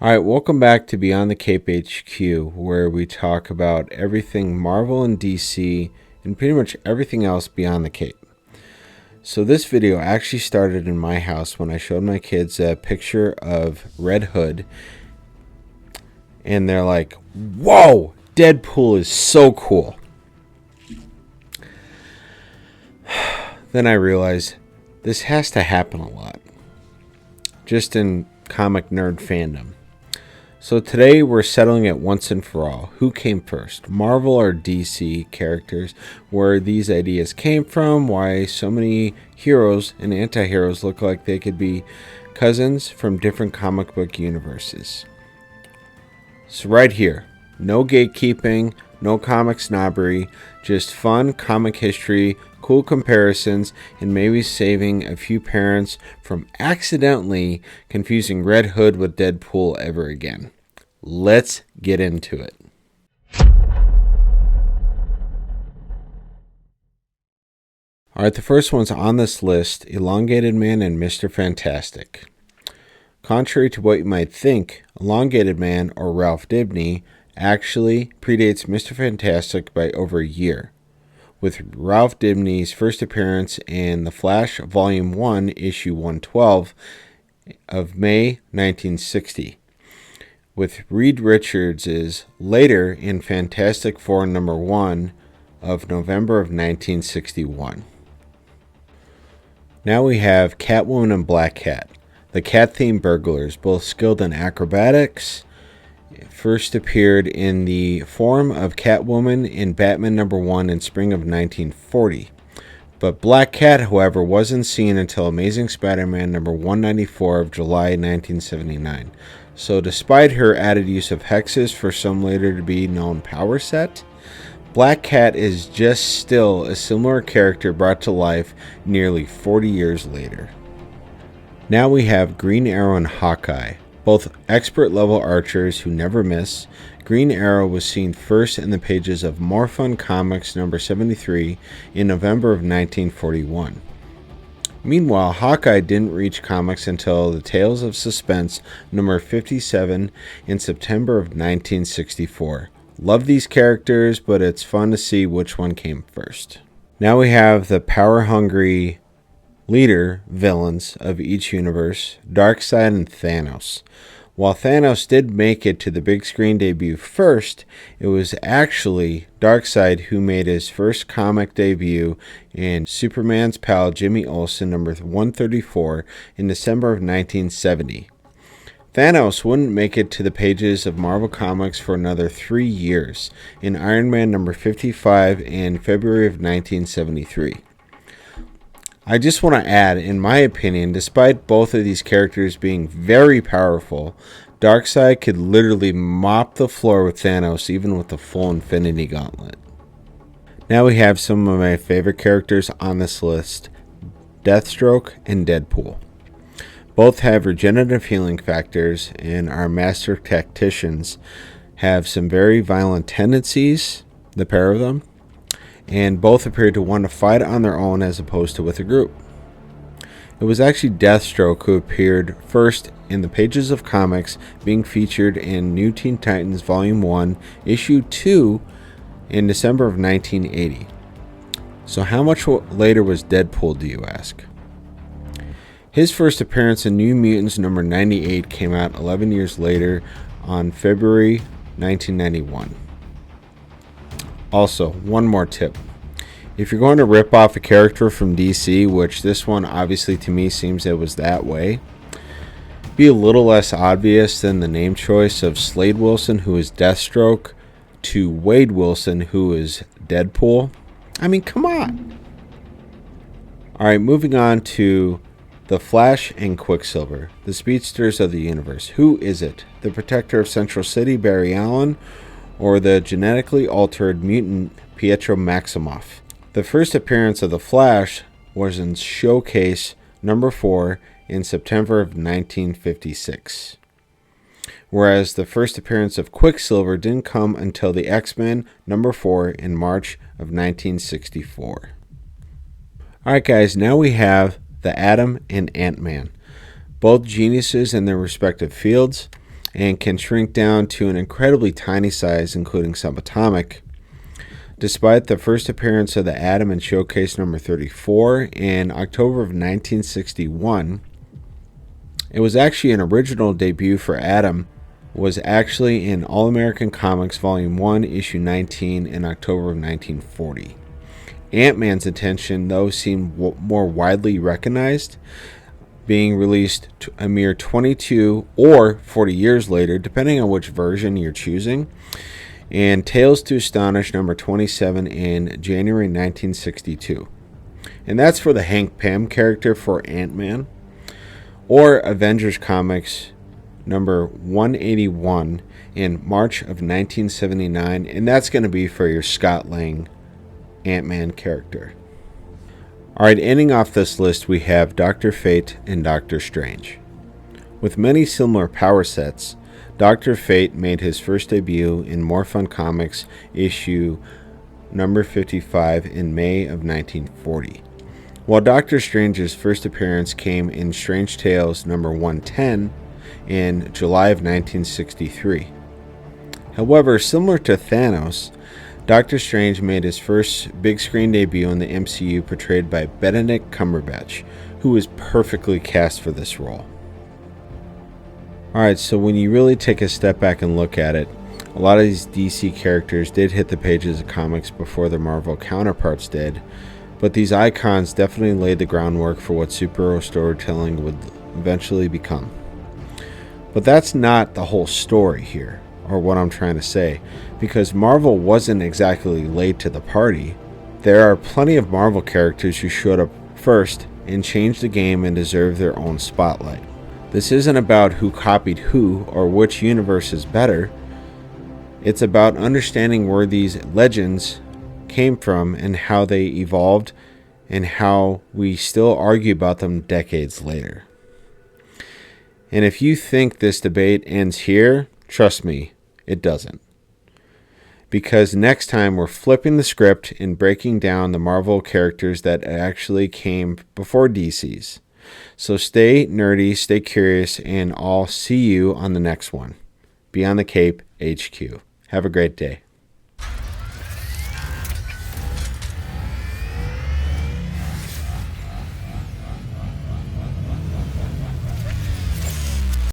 All right, welcome back to Beyond the Cape HQ, where we talk about everything Marvel and DC and pretty much everything else beyond the Cape. So this video actually started in my house when I showed my kids a picture of Red Hood, and they're like, "Whoa, Deadpool is so cool." Then I realized this has to happen a lot, just in comic nerd fandom. So today we're settling it once and for all. Who came first, Marvel or DC characters? Where these ideas came from? Why so many heroes and anti-heroes look like they could be cousins from different comic book universes. So right here, no gatekeeping, no comic snobbery, just fun comic history, cool comparisons, and maybe saving a few parents from accidentally confusing Red Hood with Deadpool ever again. Let's get into it. Alright, the first one's on this list, Elongated Man and Mr. Fantastic. Contrary to what you might think, Elongated Man, or Ralph Dibny, actually predates Mr. Fantastic by over a year, with Ralph Dibny's first appearance in The Flash Volume 1, Issue 112 of May 1960, with Reed Richards' later in Fantastic Four number 1 of November of 1961. Now we have Catwoman and Black Cat, the cat-themed burglars, both skilled in acrobatics. First appeared in the form of Catwoman in Batman number 1 in spring of 1940. But Black Cat, however, wasn't seen until Amazing Spider-Man number 194 of July 1979. So despite her added use of hexes for some later to be known power set, Black Cat is just still a similar character brought to life nearly 40 years later. Now we have Green Arrow and Hawkeye, both expert level archers who never miss. Green Arrow was seen first in the pages of More Fun Comics number 73 in November of 1941. Meanwhile, Hawkeye didn't reach comics until the Tales of Suspense number 57 in September of 1964. Love these characters, but it's fun to see which one came first. Now we have the power-hungry leader villains of each universe, Darkseid and Thanos. While Thanos did make it to the big screen debut first, it was actually Darkseid who made his first comic debut in Superman's pal Jimmy Olsen number 134 in December of 1970. Thanos wouldn't make it to the pages of Marvel Comics for another 3 years in Iron Man number 55 in February of 1973. I just want to add, in my opinion, despite both of these characters being very powerful, Darkseid could literally mop the floor with Thanos even with the full Infinity Gauntlet. Now we have some of my favorite characters on this list, Deathstroke and Deadpool. Both have regenerative healing factors and are master tacticians, have some very violent tendencies, the pair of them, and both appeared to want to fight on their own as opposed to with a group. It was actually Deathstroke who appeared first in the pages of comics, being featured in New Teen Titans Volume 1, Issue 2 in December of 1980. So how much later was Deadpool, do you ask? His first appearance in New Mutants number 98 came out 11 years later on February 1991. Also, one more tip. If you're going to rip off a character from DC, which this one obviously to me seems it was that way, be a little less obvious than the name choice of Slade Wilson, who is Deathstroke, to Wade Wilson, who is Deadpool. I mean, come on. Alright, moving on to The Flash and Quicksilver, the speedsters of the universe. Who is it? The protector of Central City, Barry Allen, or the genetically altered mutant Pietro Maximoff? The first appearance of the Flash was in Showcase number 4 in September of 1956, whereas the first appearance of Quicksilver didn't come until the X-Men number 4 in March of 1964. Alright guys, now we have the Atom and Ant-Man, both geniuses in their respective fields, and can shrink down to an incredibly tiny size, including subatomic. Despite the first appearance of the Atom in Showcase number 34 in October of 1961, it was actually an original debut for Atom, was actually in All-American Comics Volume 1, Issue 19 in October of 1940. Ant-Man's attention, though, seemed more widely recognized, being released a mere 22 or 40 years later, depending on which version you're choosing, and Tales to Astonish number 27 in January 1962. And that's for the Hank Pym character for Ant-Man. Or Avengers Comics number 181 in March of 1979, and that's going to be for your Scott Lang Ant-Man character. Alright, ending off this list, we have Dr. Fate and Doctor Strange. With many similar power sets, Dr. Fate made his first debut in More Fun Comics issue number 55 in May of 1940, while Doctor Strange's first appearance came in Strange Tales number 110 in July of 1963. However, similar to Thanos, Doctor Strange made his first big screen debut in the MCU portrayed by Benedict Cumberbatch, who was perfectly cast for this role. Alright, so when you really take a step back and look at it, a lot of these DC characters did hit the pages of comics before their Marvel counterparts did, but these icons definitely laid the groundwork for what superhero storytelling would eventually become. But that's not the whole story here, or what I'm trying to say, because Marvel wasn't exactly late to the party. There are plenty of Marvel characters who showed up first and changed the game and deserve their own spotlight. This isn't about who copied who or which universe is better. It's about understanding where these legends came from and how they evolved and how we still argue about them decades later. And if you think this debate ends here, trust me, it doesn't. Because next time we're flipping the script and breaking down the Marvel characters that actually came before DC's. So stay nerdy, stay curious, and I'll see you on the next one. Beyond the Cape HQ. Have a great day.